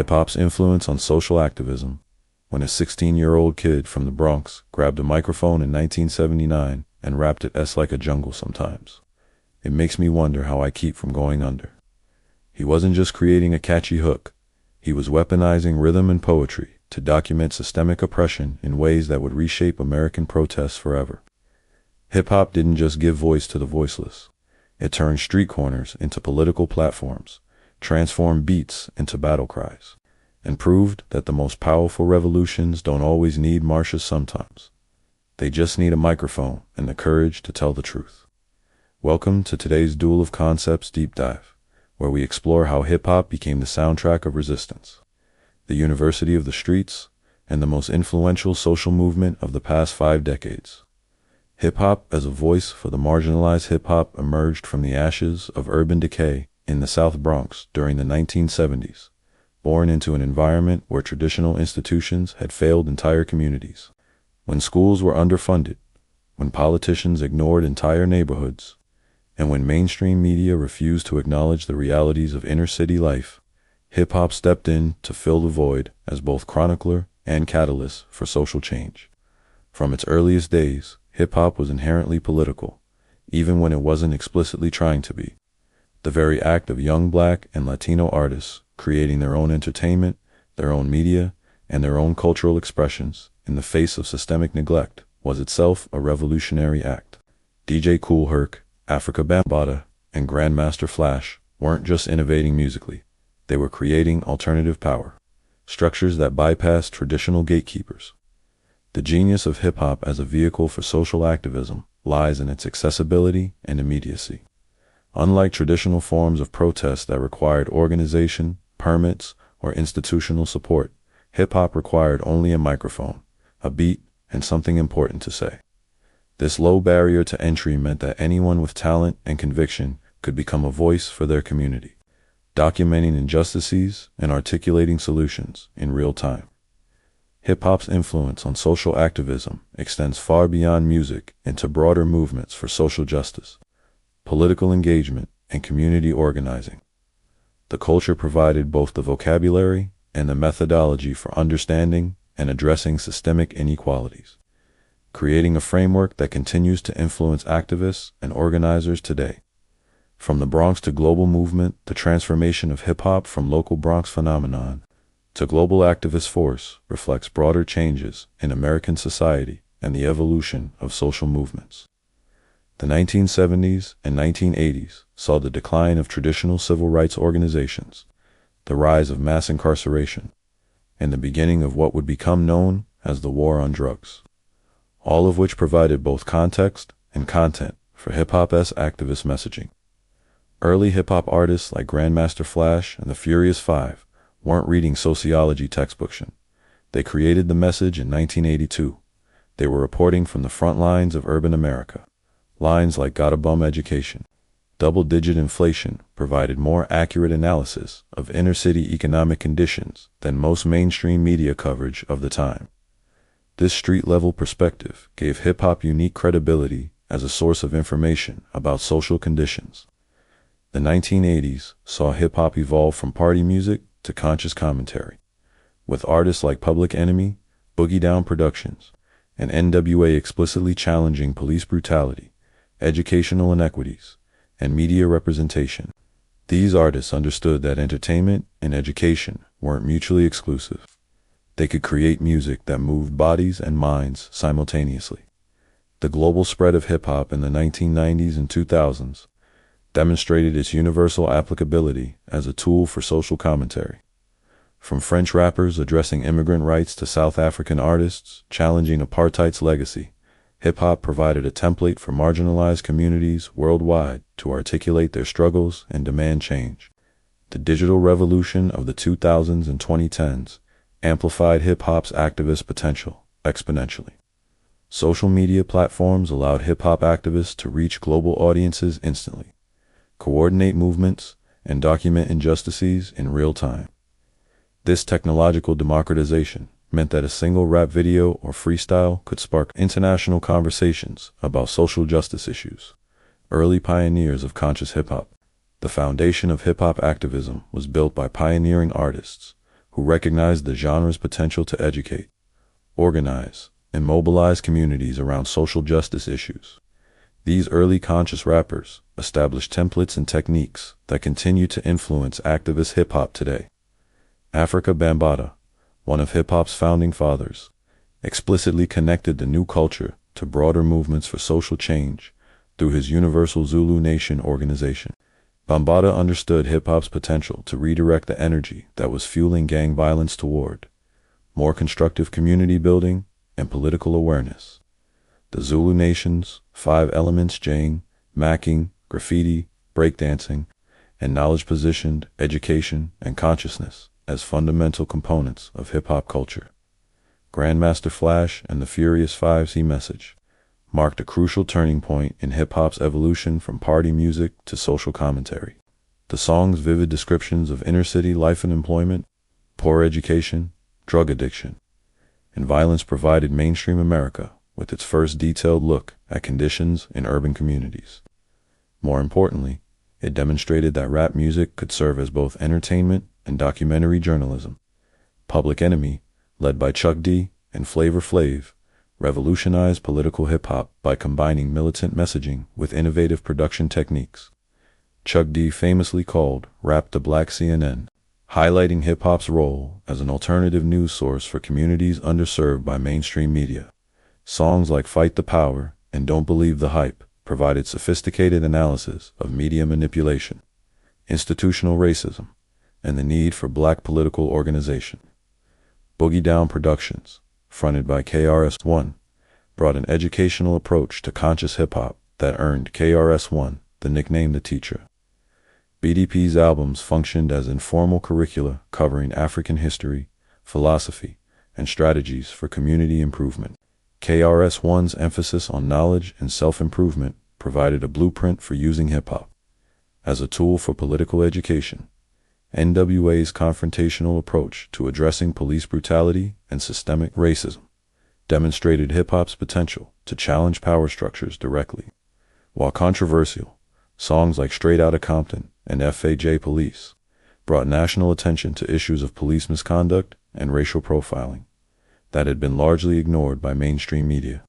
Hip-hop's influence on social activism. When a 16-year-old kid from the Bronx grabbed a microphone in 1979 and rapped it "S like a jungle sometimes. It makes me wonder how I keep from going under." He wasn't just creating a catchy hook. He was weaponizing rhythm and poetry to document systemic oppression in ways that would reshape American protests forever. Hip-hop didn't just give voice to the voiceless. It turned street corners into political platforms, transformed beats into battle cries, and proved that the most powerful revolutions don't always need marches sometimes. They just need a microphone and the courage to tell the truth. Welcome to today's Duel of Concepts Deep Dive, where we explore how hip-hop became the soundtrack of resistance, the university of the streets, and the most influential social movement of the past 5 decades. Hip-hop as a voice for the marginalized. Hip-hop emerged from the ashes of urban decay in the South Bronx during the 1970s, born into an environment where traditional institutions had failed entire communities. When schools were underfunded, when politicians ignored entire neighborhoods, and when mainstream media refused to acknowledge the realities of inner-city life, hip-hop stepped in to fill the void as both chronicler and catalyst for social change. From its earliest days, hip-hop was inherently political, even when it wasn't explicitly trying to be. The very act of young Black and Latino artists creating their own entertainment, their own media, and their own cultural expressions in the face of systemic neglect was itself a revolutionary act. DJ Kool Herc, Africa Bambaataa, and Grandmaster Flash weren't just innovating musically. They were creating alternative power, structures that bypassed traditional gatekeepers. The genius of hip-hop as a vehicle for social activism lies in its accessibility and immediacy. Unlike traditional forms of protest that required organization, permits, or institutional support, hip-hop required only a microphone, a beat, and something important to say. This low barrier to entry meant that anyone with talent and conviction could become a voice for their community, documenting injustices and articulating solutions in real time. Hip-hop's influence on social activism extends far beyond music into broader movements for social justice, political engagement, and community organizing. The culture provided both the vocabulary and the methodology for understanding and addressing systemic inequalities, creating a framework that continues to influence activists and organizers today. From the Bronx to global movement, the transformation of hip-hop from local Bronx phenomenon to global activist force reflects broader changes in American society and the evolution of social movements. The 1970s and 1980s saw the decline of traditional civil rights organizations, the rise of mass incarceration, and the beginning of what would become known as the war on drugs, all of which provided both context and content for hip-hop's activist messaging. Early hip-hop artists like Grandmaster Flash and the Furious Five weren't reading sociology textbooks. They created the message in 1982. They were reporting from the front lines of urban America. Lines like "Got a bum education," "Double-digit inflation" provided more accurate analysis of inner-city economic conditions than most mainstream media coverage of the time. This street-level perspective gave hip-hop unique credibility as a source of information about social conditions. The 1980s saw hip-hop evolve from party music to conscious commentary, with artists like Public Enemy, Boogie Down Productions, and NWA explicitly challenging police brutality, educational inequities, and media representation. These artists understood that entertainment and education weren't mutually exclusive. They could create music that moved bodies and minds simultaneously. The global spread of hip-hop in the 1990s and 2000s demonstrated its universal applicability as a tool for social commentary. From French rappers addressing immigrant rights to South African artists challenging apartheid's legacy, hip-hop provided a template for marginalized communities worldwide to articulate their struggles and demand change. The digital revolution of the 2000s and 2010s amplified hip-hop's activist potential exponentially. Social media platforms allowed hip-hop activists to reach global audiences instantly, coordinate movements, and document injustices in real time. This technological democratization meant that a single rap video or freestyle could spark international conversations about social justice issues. Early pioneers of conscious hip-hop. The foundation of hip-hop activism was built by pioneering artists who recognized the genre's potential to educate, organize, and mobilize communities around social justice issues. These early conscious rappers established templates and techniques that continue to influence activist hip-hop today. Africa Bambaataa, one of hip-hop's founding fathers, explicitly connected the new culture to broader movements for social change through his Universal Zulu Nation organization. Bambaataa understood hip-hop's potential to redirect the energy that was fueling gang violence toward more constructive community building and political awareness. The Zulu Nation's 5 elements jang, macking, graffiti, breakdancing, and knowledge positioned education and consciousness as fundamental components of hip-hop culture. Grandmaster Flash and the Furious Five's message marked a crucial turning point in hip-hop's evolution from party music to social commentary. The song's vivid descriptions of inner-city life and employment, poor education, drug addiction, and violence provided mainstream America with its first detailed look at conditions in urban communities. More importantly, it demonstrated that rap music could serve as both entertainment and documentary journalism. Public Enemy, led by Chuck D and Flavor Flav, revolutionized political hip-hop by combining militant messaging with innovative production techniques. Chuck D famously called rap the Black CNN, highlighting hip-hop's role as an alternative news source for communities underserved by mainstream media. Songs like Fight the Power and Don't Believe the Hype provided sophisticated analysis of media manipulation, institutional racism, and the need for black political organization. Boogie Down Productions, fronted by KRS-One, brought an educational approach to conscious hip-hop that earned KRS-One the nickname The Teacher. BDP's albums functioned as informal curricula covering African history, philosophy, and strategies for community improvement. KRS-One's emphasis on knowledge and self-improvement provided a blueprint for using hip-hop as a tool for political education. NWA's confrontational approach to addressing police brutality and systemic racism demonstrated hip-hop's potential to challenge power structures directly. While controversial, songs like Straight Outta Compton and FAJ Police brought national attention to issues of police misconduct and racial profiling that had been largely ignored by mainstream media.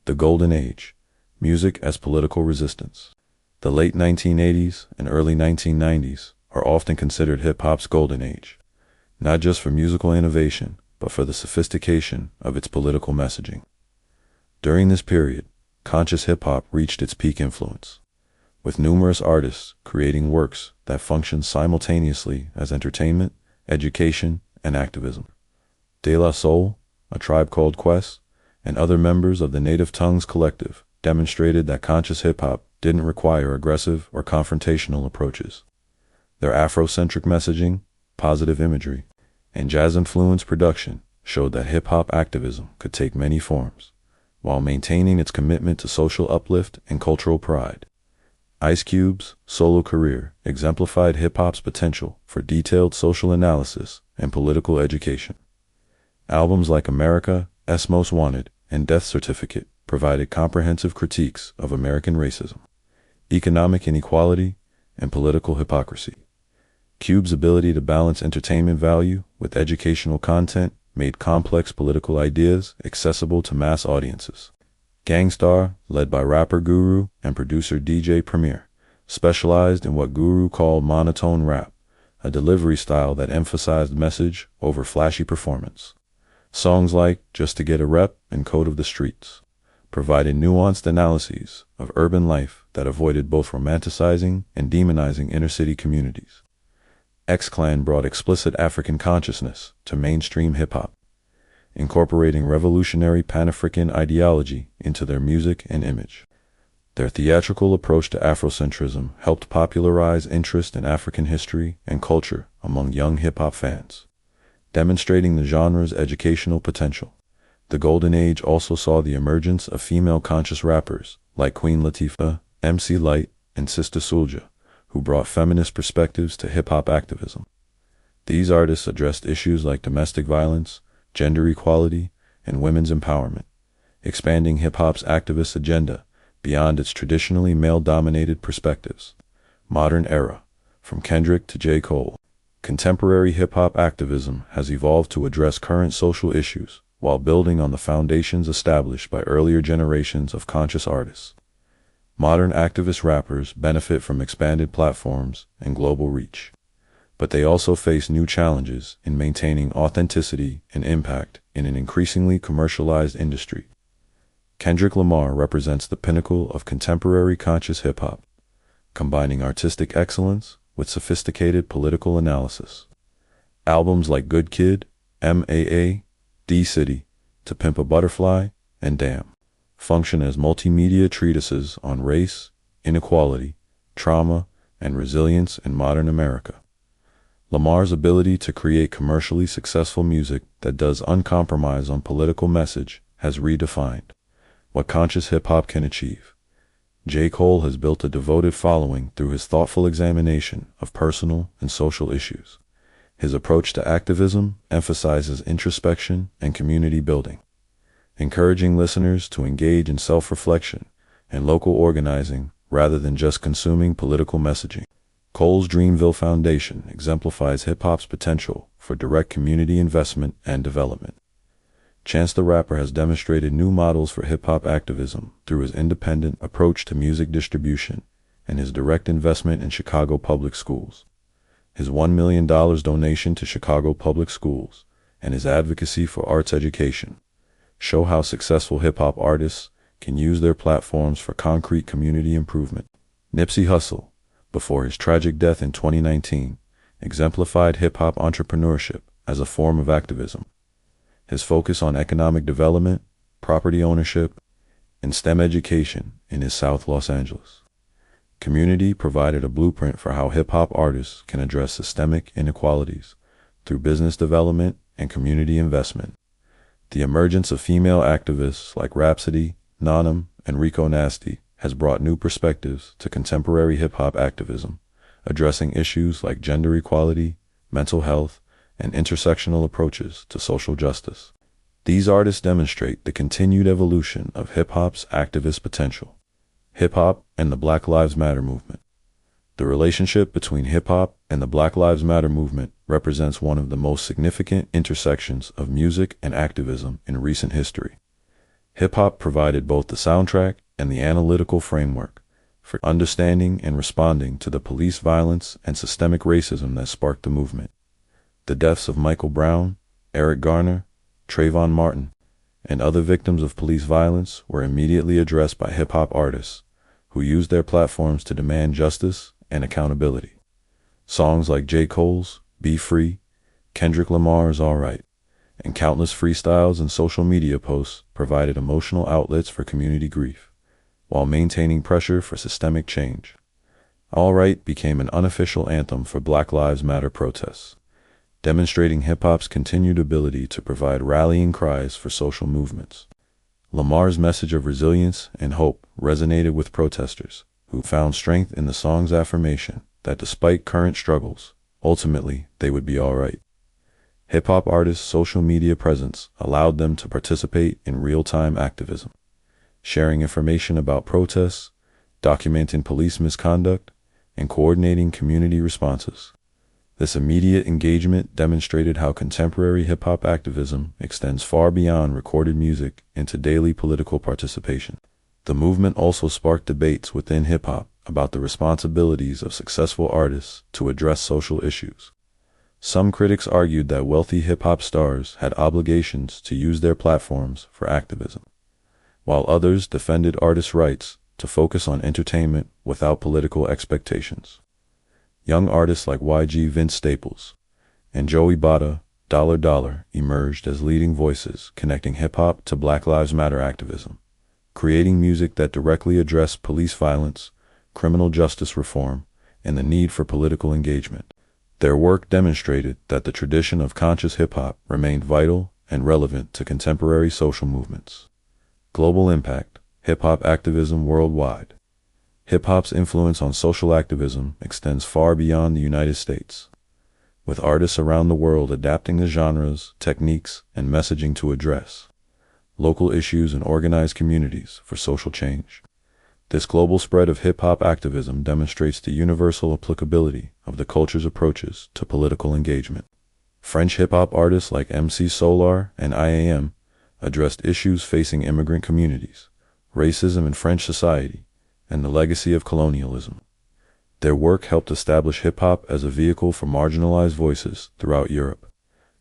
The Golden Age, music as political resistance. The late 1980s and early 1990s are often considered hip-hop's golden age, not just for musical innovation, but for the sophistication of its political messaging. During this period, conscious hip-hop reached its peak influence, with numerous artists creating works that function simultaneously as entertainment, education, and activism. De La Soul, A Tribe Called Quest, and other members of the Native Tongues Collective demonstrated that conscious hip-hop didn't require aggressive or confrontational approaches. Their Afrocentric messaging, positive imagery, and jazz-influenced production showed that hip-hop activism could take many forms, while maintaining its commitment to social uplift and cultural pride. Ice Cube's solo career exemplified hip-hop's potential for detailed social analysis and political education. Albums like America, S Most Wanted, and Death Certificate provided comprehensive critiques of American racism, economic inequality, and political hypocrisy. Cube's ability to balance entertainment value with educational content made complex political ideas accessible to mass audiences. Gangstar, led by rapper Guru and producer DJ Premier, specialized in what Guru called monotone rap, a delivery style that emphasized message over flashy performance. Songs like Just to Get a Rep and Code of the Streets provided nuanced analyses of urban life that avoided both romanticizing and demonizing inner-city communities. X-Clan brought explicit African consciousness to mainstream hip-hop, incorporating revolutionary Pan-African ideology into their music and image. Their theatrical approach to Afrocentrism helped popularize interest in African history and culture among young hip-hop fans, demonstrating the genre's educational potential. The Golden Age also saw the emergence of female conscious rappers like Queen Latifah, MC Lyte, and Sister Souljah, who brought feminist perspectives to hip-hop activism. These artists addressed issues like domestic violence, gender equality, and women's empowerment, expanding hip-hop's activist agenda beyond its traditionally male-dominated perspectives. Modern era, from Kendrick to J. Cole, Contemporary hip-hop activism has evolved to address current social issues while building on the foundations established by earlier generations of conscious artists. Modern activist rappers benefit from expanded platforms and global reach, but they also face new challenges in maintaining authenticity and impact in an increasingly commercialized industry. Kendrick Lamar represents the pinnacle of contemporary conscious hip-hop, combining artistic excellence with sophisticated political analysis. Albums like Good Kid, MAA, D-City, To Pimp a Butterfly, and Damn function as multimedia treatises on race, inequality, trauma, and resilience in modern America. Lamar's ability to create commercially successful music that does uncompromise on political message has redefined what conscious hip-hop can achieve. J. Cole has built a devoted following through his thoughtful examination of personal and social issues. His approach to activism emphasizes introspection and community building, encouraging listeners to engage in self-reflection and local organizing rather than just consuming political messaging. Cole's Dreamville Foundation exemplifies hip-hop's potential for direct community investment and development. Chance the Rapper has demonstrated new models for hip-hop activism through his independent approach to music distribution and his direct investment in Chicago public schools. His $1 million donation to Chicago public schools and his advocacy for arts education show how successful hip-hop artists can use their platforms for concrete community improvement. Nipsey Hussle, before his tragic death in 2019, exemplified hip-hop entrepreneurship as a form of activism. His focus on economic development, property ownership, and STEM education in his South Los Angeles community provided a blueprint for how hip-hop artists can address systemic inequalities through business development and community investment. The emergence of female activists like Rhapsody, Nanem, and Rico Nasty has brought new perspectives to contemporary hip-hop activism, addressing issues like gender equality, mental health, and intersectional approaches to social justice. These artists demonstrate the continued evolution of hip-hop's activist potential. Hip-hop and the Black Lives Matter movement. The relationship between hip-hop and the Black Lives Matter movement represents one of the most significant intersections of music and activism in recent history. Hip-hop provided both the soundtrack and the analytical framework for understanding and responding to the police violence and systemic racism that sparked the movement. The deaths of Michael Brown, Eric Garner, Trayvon Martin, and other victims of police violence were immediately addressed by hip-hop artists who used their platforms to demand justice and accountability. Songs like J. Cole's Be Free, Kendrick Lamar's All Right, and countless freestyles and social media posts provided emotional outlets for community grief, while maintaining pressure for systemic change. All Right became an unofficial anthem for Black Lives Matter protests, demonstrating hip-hop's continued ability to provide rallying cries for social movements. Lamar's message of resilience and hope resonated with protesters, who found strength in the song's affirmation that despite current struggles, ultimately they would be all right. Hip-hop artists' social media presence allowed them to participate in real-time activism, sharing information about protests, documenting police misconduct, and coordinating community responses. This immediate engagement demonstrated how contemporary hip-hop activism extends far beyond recorded music into daily political participation. The movement also sparked debates within hip-hop about the responsibilities of successful artists to address social issues. Some critics argued that wealthy hip-hop stars had obligations to use their platforms for activism, while others defended artists' rights to focus on entertainment without political expectations. Young artists like YG Vince Staples and Joey Bada, $, emerged as leading voices connecting hip-hop to Black Lives Matter activism, creating music that directly addressed police violence, criminal justice reform, and the need for political engagement. Their work demonstrated that the tradition of conscious hip-hop remained vital and relevant to contemporary social movements. Global impact, hip-hop activism worldwide. Hip-hop's influence on social activism extends far beyond the United States, with artists around the world adapting the genres, techniques, and messaging to address local issues and organize communities for social change. This global spread of hip-hop activism demonstrates the universal applicability of the culture's approaches to political engagement. French hip-hop artists like MC Solar and IAM addressed issues facing immigrant communities, racism in French society, and the legacy of colonialism. Their work helped establish hip-hop as a vehicle for marginalized voices throughout Europe,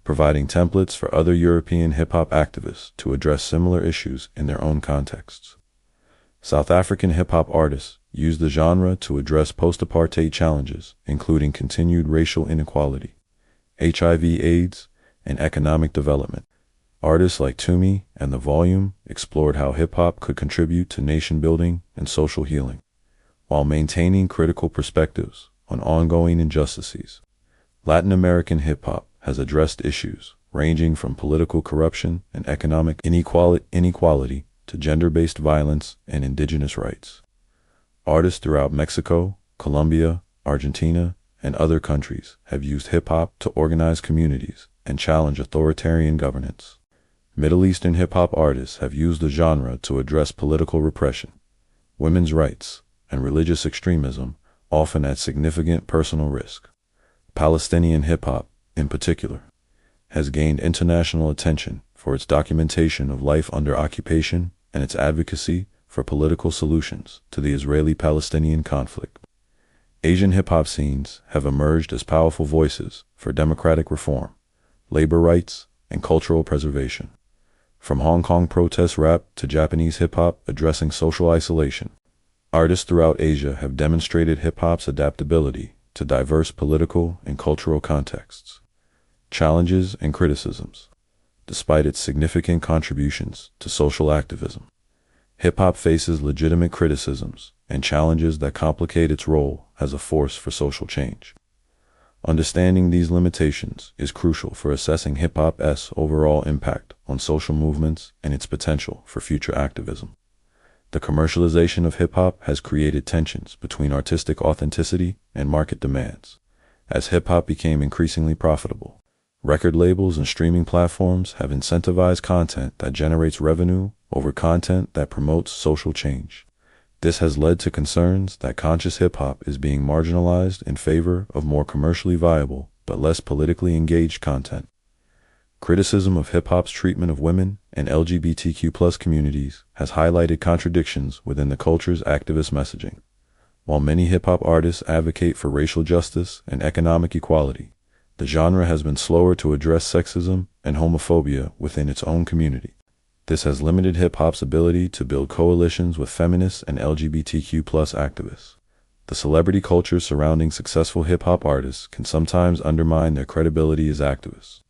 providing templates for other European hip-hop activists to address similar issues in their own contexts. South African hip-hop artists used the genre to address post-apartheid challenges, including continued racial inequality, HIV/AIDS, and economic development. Artists like Toomey and The Volume explored how hip-hop could contribute to nation-building and social healing, while maintaining critical perspectives on ongoing injustices. Latin American hip-hop has addressed issues ranging from political corruption and economic inequality to gender-based violence and indigenous rights. Artists throughout Mexico, Colombia, Argentina, and other countries have used hip-hop to organize communities and challenge authoritarian governance. Middle Eastern hip-hop artists have used the genre to address political repression, women's rights, and religious extremism, often at significant personal risk. Palestinian hip-hop, in particular, has gained international attention for its documentation of life under occupation and its advocacy for political solutions to the Israeli-Palestinian conflict. Asian hip-hop scenes have emerged as powerful voices for democratic reform, labor rights, and cultural preservation. From Hong Kong protest rap to Japanese hip-hop addressing social isolation, artists throughout Asia have demonstrated hip-hop's adaptability to diverse political and cultural contexts, challenges, and criticisms. Despite its significant contributions to social activism, hip-hop faces legitimate criticisms and challenges that complicate its role as a force for social change. Understanding these limitations is crucial for assessing hip-hop's overall impact on social movements and its potential for future activism. The commercialization of hip-hop has created tensions between artistic authenticity and market demands. As hip-hop became increasingly profitable, record labels and streaming platforms have incentivized content that generates revenue over content that promotes social change. This has led to concerns that conscious hip-hop is being marginalized in favor of more commercially viable but less politically engaged content. Criticism of hip-hop's treatment of women and LGBTQ+ communities has highlighted contradictions within the culture's activist messaging. While many hip-hop artists advocate for racial justice and economic equality, the genre has been slower to address sexism and homophobia within its own community. This has limited hip-hop's ability to build coalitions with feminists and LGBTQ+ activists. The celebrity culture surrounding successful hip-hop artists can sometimes undermine their credibility as activists.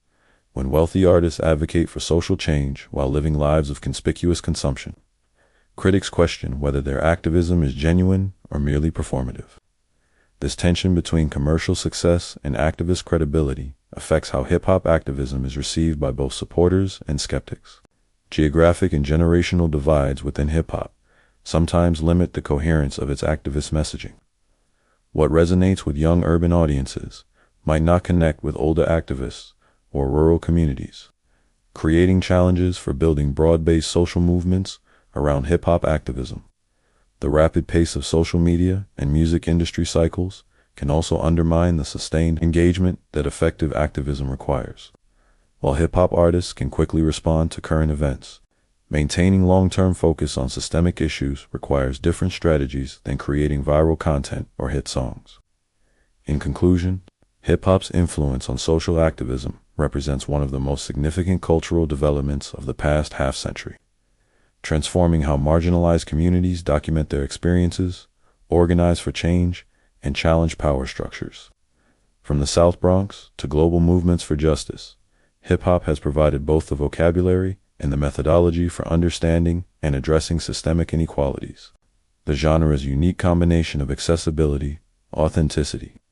When wealthy artists advocate for social change while living lives of conspicuous consumption, critics question whether their activism is genuine or merely performative. This tension between commercial success and activist credibility affects how hip-hop activism is received by both supporters and skeptics. Geographic and generational divides within hip-hop sometimes limit the coherence of its activist messaging. What resonates with young urban audiences might not connect with older activists or rural communities, creating challenges for building broad-based social movements around hip-hop activism. The rapid pace of social media and music industry cycles can also undermine the sustained engagement that effective activism requires. While hip-hop artists can quickly respond to current events, maintaining long-term focus on systemic issues requires different strategies than creating viral content or hit songs. In conclusion, hip-hop's influence on social activism represents one of the most significant cultural developments of the past half-century, transforming how marginalized communities document their experiences, organize for change, and challenge power structures. From the South Bronx to global movements for justice, hip-hop has provided both the vocabulary and the methodology for understanding and addressing systemic inequalities. The genre's unique combination of accessibility, authenticity,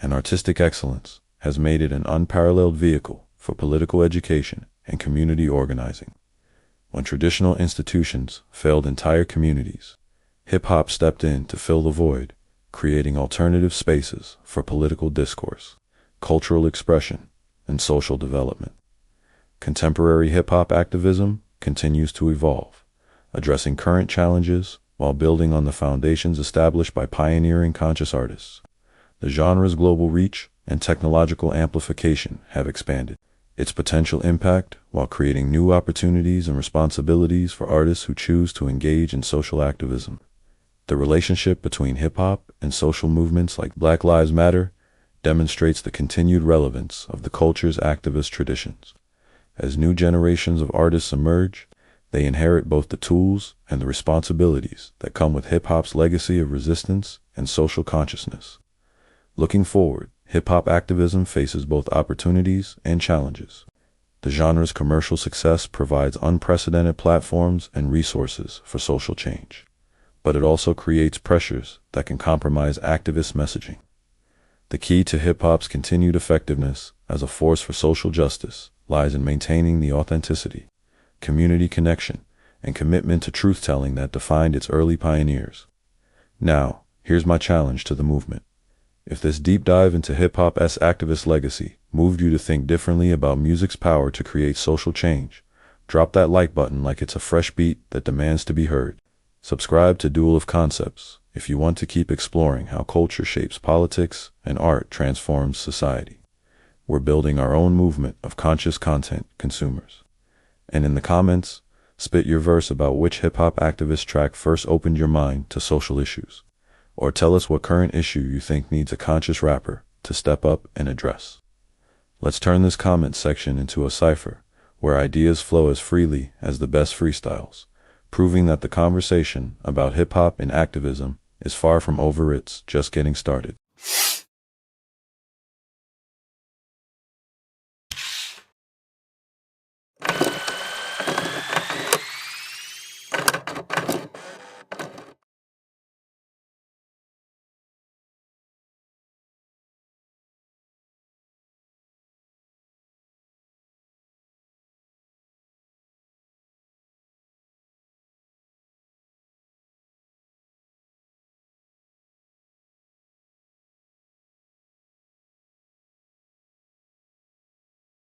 and artistic excellence has made it an unparalleled vehicle for political education and community organizing. When traditional institutions failed entire communities, hip-hop stepped in to fill the void, creating alternative spaces for political discourse, cultural expression, and social development. Contemporary hip-hop activism continues to evolve, addressing current challenges while building on the foundations established by pioneering conscious artists. The genre's global reach and technological amplification have expanded its potential impact while creating new opportunities and responsibilities for artists who choose to engage in social activism. The relationship between hip-hop and social movements like Black Lives Matter demonstrates the continued relevance of the culture's activist traditions. As new generations of artists emerge, they inherit both the tools and the responsibilities that come with hip-hop's legacy of resistance and social consciousness. Looking forward, hip-hop activism faces both opportunities and challenges. The genre's commercial success provides unprecedented platforms and resources for social change, but it also creates pressures that can compromise activist messaging. The key to hip-hop's continued effectiveness as a force for social justice lies in maintaining the authenticity, community connection, and commitment to truth-telling that defined its early pioneers. Now, here's my challenge to the movement. If this deep dive into hip-hop's activist legacy moved you to think differently about music's power to create social change, drop that like button like it's a fresh beat that demands to be heard. Subscribe to Duel of Concepts if you want to keep exploring how culture shapes politics and art transforms society. We're building our own movement of conscious content consumers. And in the comments, spit your verse about which hip-hop activist track first opened your mind to social issues. Or tell us what current issue you think needs a conscious rapper to step up and address. Let's turn this comment section into a cipher where ideas flow as freely as the best freestyles, proving that the conversation about hip-hop and activism is far from over, it's just getting started.